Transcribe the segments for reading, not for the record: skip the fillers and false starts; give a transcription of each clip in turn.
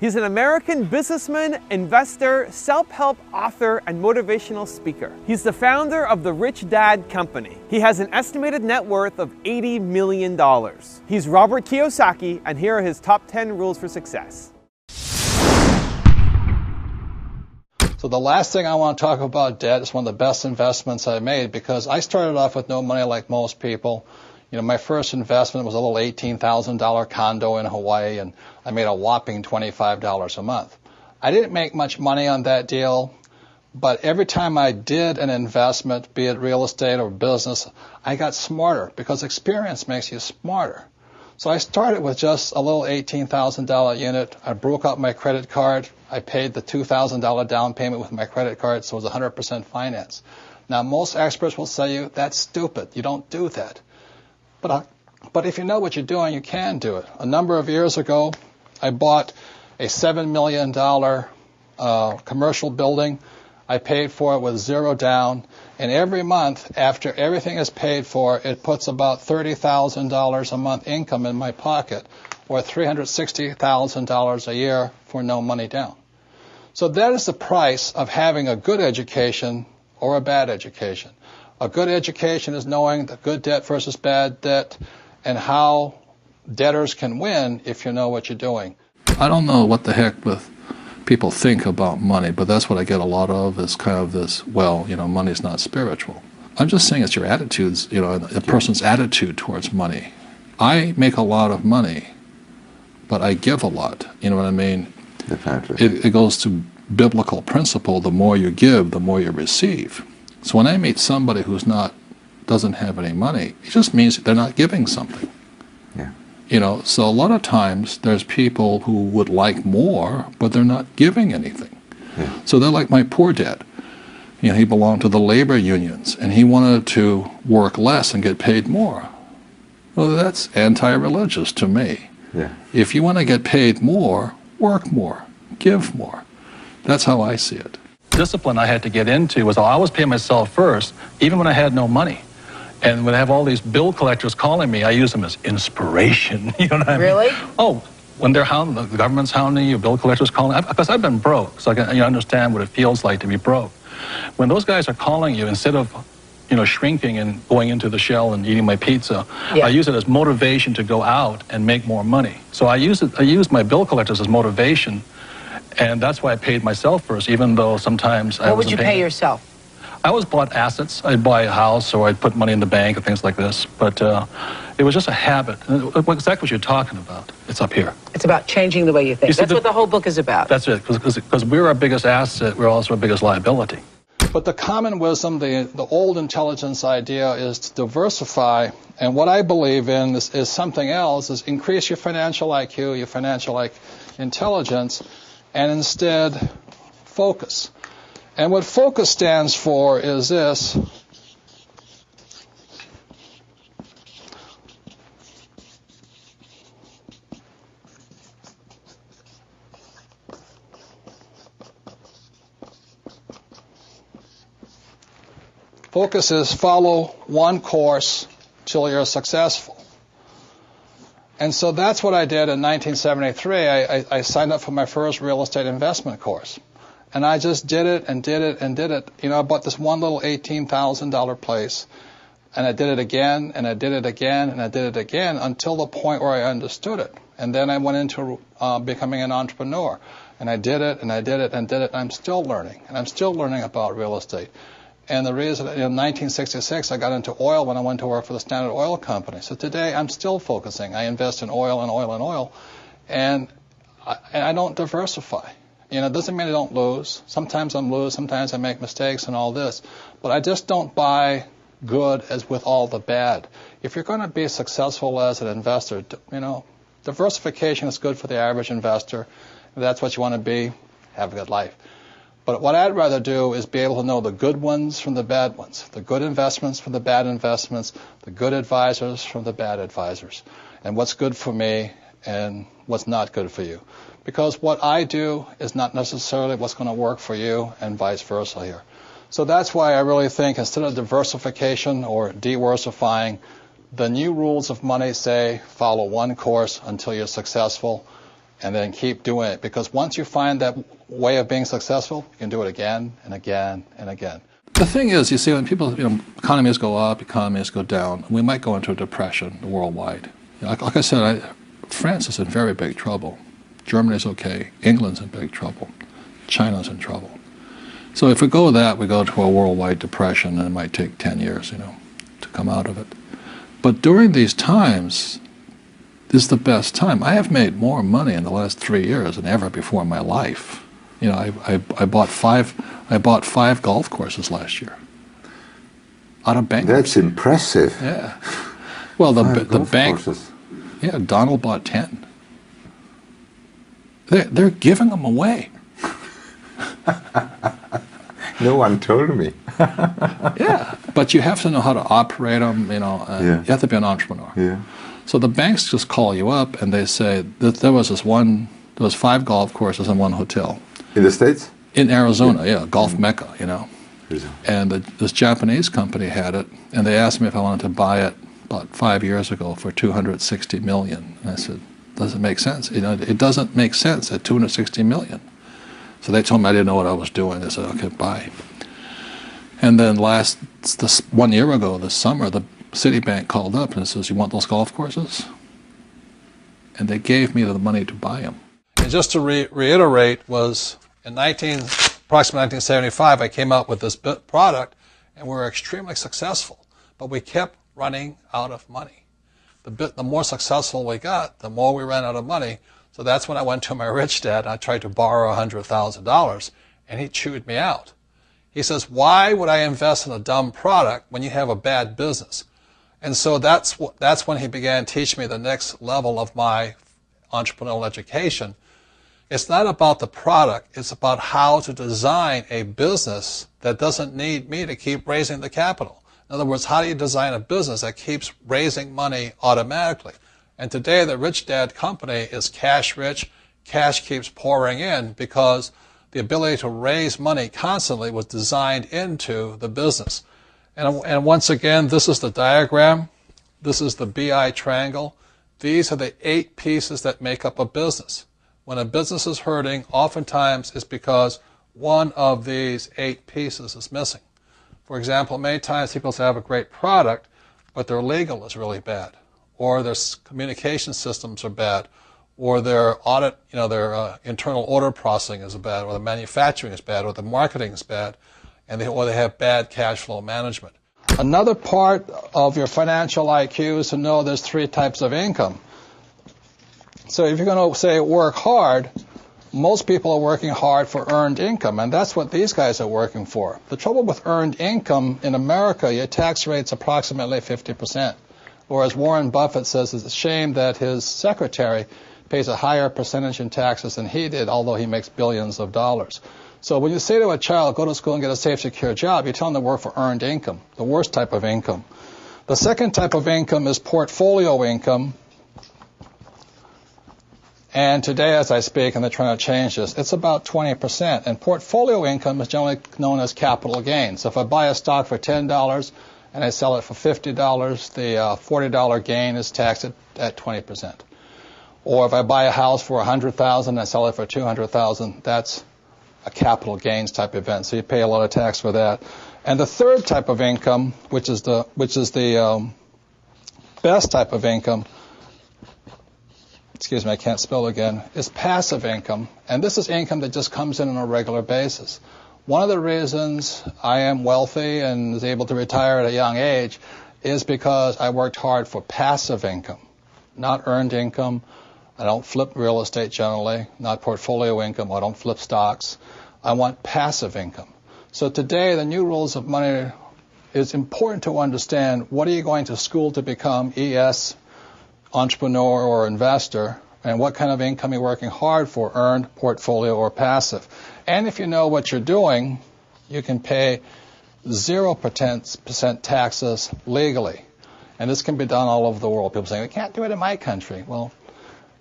He's an American businessman, investor, self-help author, and motivational speaker. He's the founder of the Rich Dad Company. He has an estimated net worth of $80 million. He's Robert Kiyosaki, and here are his top 10 rules for success. So the last thing I want to talk about debt is one of the best investments I made, because I started off with no money like most people. You know, my first investment was a little $18,000 condo in Hawaii, and I made a whopping $25 a month. I didn't make much money on that deal, but every time I did an investment, be it real estate or business, I got smarter, because experience makes you smarter. So I started with just a little $18,000 unit. I broke out my credit card. I paid the $2,000 down payment with my credit card, so it was 100% finance. Now, most experts will say you, that's stupid. You don't do that. But if you know what you're doing, you can do it. A number of years ago, I bought a $7 million commercial building. I paid for it with zero down. And every month, after everything is paid for, it puts about $30,000 a month income in my pocket, or $360,000 a year for no money down. So that is the price of having a good education or a bad education. A good education is knowing the good debt versus bad debt and how debtors can win if you know what you're doing. I don't know what the heck with people think about money, but that's what I get a lot of, is kind of this, well, you know, money's not spiritual. I'm just saying it's your attitudes, you know, a person's attitude towards money. I make a lot of money, but I give a lot. You know what I mean? It goes to biblical principle: the more you give, the more you receive. So when I meet somebody who's doesn't have any money, it just means they're not giving something. Yeah. You know, so a lot of times there's people who would like more, but they're not giving anything. Yeah. So they're like my poor dad. You know, he belonged to the labor unions, and he wanted to work less and get paid more. Well, that's anti-religious to me. Yeah. If you want to get paid more, work more, give more. That's how I see it. Discipline I had to get into was I always pay myself first, even when I had no money. And when I have all these bill collectors calling me, I use them as inspiration. You know what I mean? Really? Oh, when they're hounding, the government's hounding you, bill collectors calling, because I've been broke, so I can understand what it feels like to be broke. When those guys are calling you, instead of shrinking and going into the shell and eating my pizza, yeah. I use it as motivation to go out and make more money. So I use my bill collectors as motivation. And that's why I paid myself first, even though sometimes I wasn't paying. What would you pay yourself? I always bought assets. I'd buy a house, or I'd put money in the bank and things like this. But it was just a habit. Exactly what you're talking about. It's up here. It's about changing the way you think. That's what the whole book is about. That's it, because we're our biggest asset. We're also our biggest liability. But the common wisdom, the old intelligence idea, is to diversify. And what I believe in is something else, is increase your financial IQ, your financial intelligence, and instead focus. And what focus stands for is this. Focus is follow one course till you're successful. And so that's what I did in 1973. I signed up for my first real estate investment course. And I just did it and did it and did it. You know, I bought this one little $18,000 place. And I did it again, and I did it again, and I did it again, until the point where I understood it. And then I went into becoming an entrepreneur. And I did it, and I did it, and did it. And I'm still learning. And I'm still learning about real estate. And the reason, in 1966, I got into oil when I went to work for the Standard Oil Company. So today, I'm still focusing. I invest in oil and oil and oil, and I don't diversify. You know, it doesn't mean I don't lose. Sometimes I lose, sometimes I make mistakes and all this. But I just don't buy good as with all the bad. If you're going to be successful as an investor, you know, diversification is good for the average investor. If that's what you want to be, have a good life. But what I'd rather do is be able to know the good ones from the bad ones, the good investments from the bad investments, the good advisors from the bad advisors, and what's good for me and what's not good for you. Because what I do is not necessarily what's going to work for you, and vice versa here. So that's why I really think, instead of diversification or diversifying, the new rules of money say follow one course until you're successful. and then keep doing it. Because once you find that way of being successful, you can do it again and again and again. The thing is, you see, when people, economies go up, economies go down, we might go into a depression worldwide. Like I said, France is in very big trouble. Germany's okay. England's in big trouble. China's in trouble. So if we go that, we go to a worldwide depression, and it might take 10 years, to come out of it. But during these times, this is the best time. I have made more money in the last 3 years than ever before in my life. I bought five golf courses last year out of bankruptcy. That's impressive. Yeah. Well, the bank. Courses. Yeah, Donald bought 10. They're giving them away. No one told me. Yeah, but you have to know how to operate them. You have to be an entrepreneur. Yeah. So the banks just call you up and they say that there was 5 golf courses and 1 hotel. In the States? In Arizona, yeah, golf mecca, Yeah. And this Japanese company had it, and they asked me if I wanted to buy it about 5 years ago for $260 million. And I said, does it make sense? It doesn't make sense at $260 million. So they told me I didn't know what I was doing. They said, okay, buy. And then 1 year ago, this summer, the Citibank called up and says, you want those golf courses? And they gave me the money to buy them. And just to reiterate, was in approximately 1975, I came out with this product, and we were extremely successful. But we kept running out of money. The more successful we got, the more we ran out of money. So that's when I went to my rich dad, and I tried to borrow $100,000, and he chewed me out. He says, why would I invest in a dumb product when you have a bad business? And so that's when he began teaching me the next level of my entrepreneurial education. It's not about the product, it's about how to design a business that doesn't need me to keep raising the capital. In other words, how do you design a business that keeps raising money automatically? And today the Rich Dad company is cash rich. Cash keeps pouring in because the ability to raise money constantly was designed into the business. And once again, this is the diagram. This is the BI triangle. These are the 8 pieces that make up a business. When a business is hurting, oftentimes it's because one of these 8 pieces is missing. For example, many times people say, I have a great product, but their legal is really bad, or their communication systems are bad, or their audit, their internal order processing is bad, or the manufacturing is bad, or the marketing is bad, or they have bad cash flow management. Another part of your financial IQ is to know there's 3 types of income. So if you're going to say work hard, most people are working hard for earned income, and that's what these guys are working for. The trouble with earned income in America, your tax rate's approximately 50%. Or as Warren Buffett says, it's a shame that his secretary pays a higher percentage in taxes than he did, although he makes billions of dollars. So when you say to a child, go to school and get a safe, secure job, you tell them to work for earned income, the worst type of income. The second type of income is portfolio income. And today, as I speak, and they're trying to change this, it's about 20%. And portfolio income is generally known as capital gain. So if I buy a stock for $10 and I sell it for $50, the $40 gain is taxed at 20%. Or if I buy a house for $100,000 and I sell it for $200,000, that's a capital gains type event. So you pay a lot of tax for that. And the third type of income, which is the best type of income, excuse me, I can't spell again, is passive income. And this is income that just comes in on a regular basis. One of the reasons I am wealthy and was able to retire at a young age is because I worked hard for passive income, not earned income. I don't flip real estate generally, not portfolio income. I don't flip stocks. I want passive income. So today, the new rules of money, it's important to understand what are you going to school to become, ES, entrepreneur or investor, and what kind of income you're working hard for, earned, portfolio, or passive. And if you know what you're doing, you can pay 0% taxes legally. And this can be done all over the world. People say, we can't do it in my country. Well,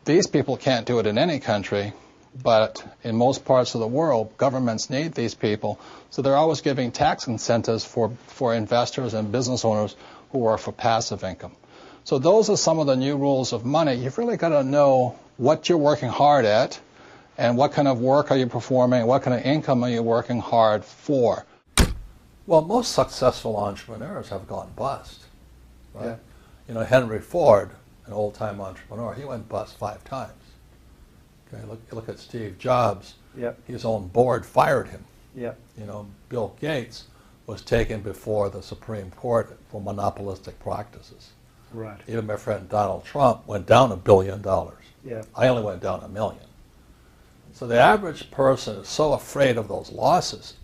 these people can't do it in any country, but in most parts of the world, governments need these people. So they're always giving tax incentives for investors and business owners who are for passive income. So those are some of the new rules of money. You've really got to know what you're working hard at, and what kind of work are you performing, what kind of income are you working hard for. Well, most successful entrepreneurs have gone bust. Right? Yeah. You know, Henry Ford, an old-time entrepreneur, he went bust 5 times. Okay, look at Steve Jobs. Yep. His own board fired him. Yep. You know, Bill Gates was taken before the Supreme Court for monopolistic practices. Right. Even my friend Donald Trump went down $1 billion. Yeah. I only went down $1 million. So the average person is so afraid of those losses,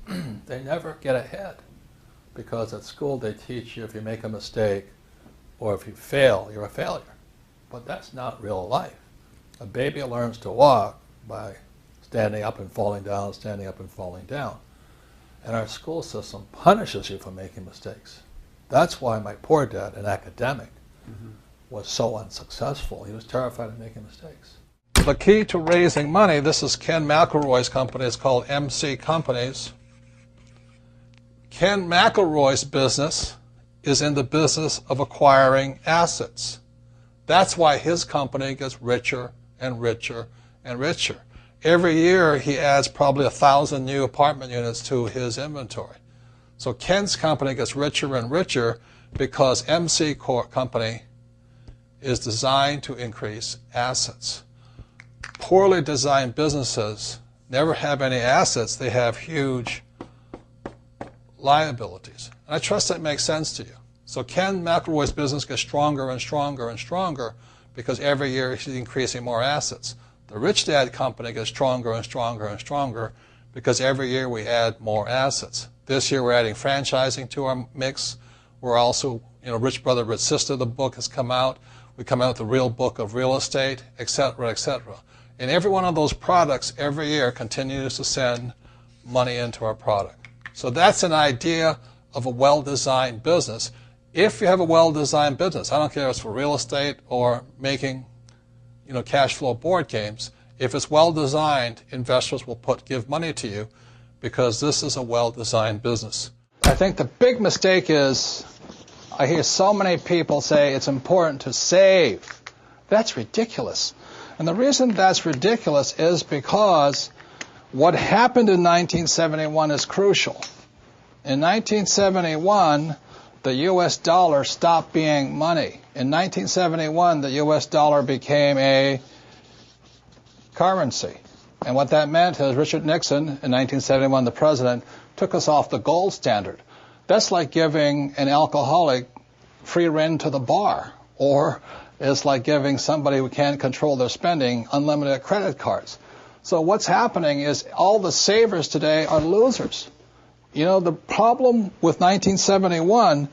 they never get ahead. Because at school they teach you if you make a mistake or if you fail, you're a failure. But that's not real life. A baby learns to walk by standing up and falling down, standing up and falling down. And our school system punishes you for making mistakes. That's why my poor dad, an academic, was so unsuccessful. He was terrified of making mistakes. The key to raising money, this is Ken McElroy's company, it's called MC Companies. Ken McElroy's business is in the business of acquiring assets. That's why his company gets richer and richer and richer. Every year he adds probably 1,000 new apartment units to his inventory. So Ken's company gets richer and richer because MC Company is designed to increase assets. Poorly designed businesses never have any assets. They have huge liabilities. And I trust that makes sense to you. So Ken McElroy's business gets stronger and stronger and stronger because every year he's increasing more assets. The Rich Dad Company gets stronger and stronger and stronger because every year we add more assets. This year we're adding franchising to our mix. We're also, Rich Brother, Rich Sister, the book has come out. We come out with the real book of real estate, etc., etc. And every one of those products every year continues to send money into our product. So that's an idea of a well-designed business. If you have a well-designed business, I don't care if it's for real estate or making, cash flow board games. If it's well-designed, investors will give money to you because this is a well-designed business. I think the big mistake is I hear so many people say it's important to save. That's ridiculous. And the reason that's ridiculous is because what happened in 1971 is crucial. In 1971, the U.S. dollar stopped being money. In 1971, the U.S. dollar became a currency. And what that meant is Richard Nixon, in 1971, the president, took us off the gold standard. That's like giving an alcoholic free rein to the bar, or it's like giving somebody who can't control their spending unlimited credit cards. So what's happening is all the savers today are losers. The problem with 1971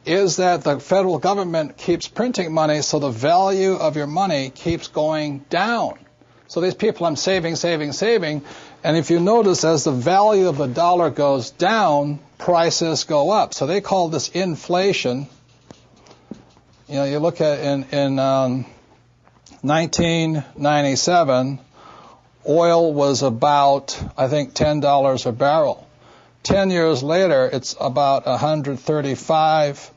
is that the federal government keeps printing money, so the value of your money keeps going down. So these people, I'm saving, and if you notice, as the value of the dollar goes down, prices go up. So they call this inflation. You look at in 1997, oil was about, I think, $10 a barrel. 10 years later, it's about $135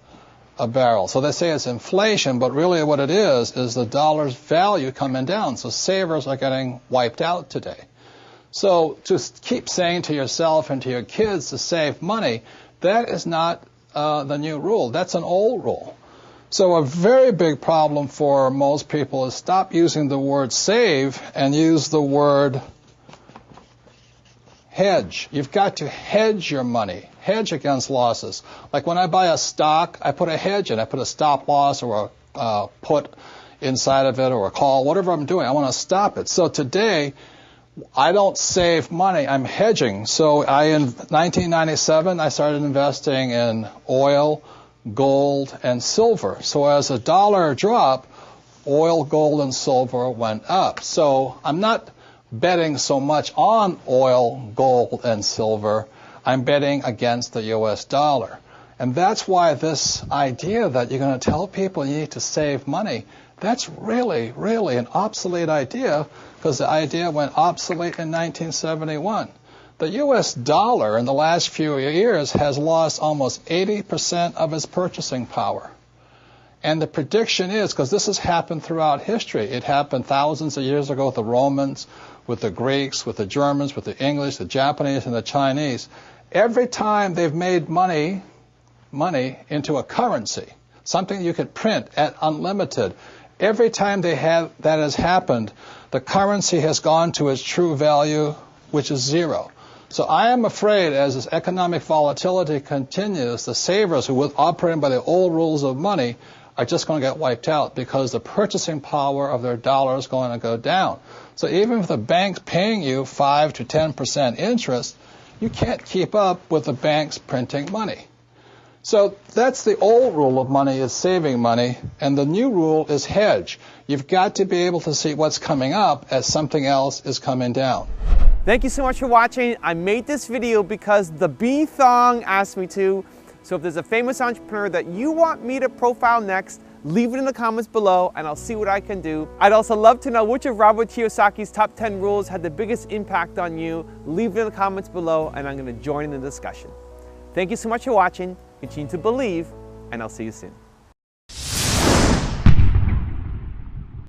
a barrel. So they say it's inflation, but really what it is the dollar's value coming down. So savers are getting wiped out today. So to keep saying to yourself and to your kids to save money, that is not the new rule. That's an old rule. So a very big problem for most people is stop using the word save and use the word hedge. You've got to hedge your money, hedge against losses. Like when I buy a stock, I put a hedge in. I put a stop loss or a put inside of it or a call, whatever I'm doing. I want to stop it. So today, I don't save money. I'm hedging. So in 1997, I started investing in oil, gold, and silver. So as the dollar dropped, oil, gold, and silver went up. So I'm not betting so much on oil, gold, and silver. I'm betting against the U.S. dollar. And that's why this idea that you're going to tell people you need to save money, that's really, really an obsolete idea, because the idea went obsolete in 1971. The U.S. dollar in the last few years has lost almost 80% of its purchasing power. And the prediction is, because this has happened throughout history, it happened thousands of years ago with the Romans, with the Greeks, with the Germans, with the English, the Japanese, and the Chinese. Every time they've made money into a currency, something you could print at unlimited, every time that has happened, the currency has gone to its true value, which is zero. So I am afraid as this economic volatility continues, the savers who were operating by the old rules of money are just going to get wiped out because the purchasing power of their dollar is going to go down. So even if the bank's paying you 5 to 10% interest, you can't keep up with the banks printing money. So that's the old rule of money, is saving money, and the new rule is hedge. You've got to be able to see what's coming up as something else is coming down. Thank you so much for watching. I made this video because the Bee Thong asked me to. So if there's a famous entrepreneur that you want me to profile next, leave it in the comments below and I'll see what I can do. I'd also love to know which of Robert Kiyosaki's top 10 rules had the biggest impact on you. Leave it in the comments below and I'm going to join in the discussion. Thank you so much for watching. Continue to believe and I'll see you soon.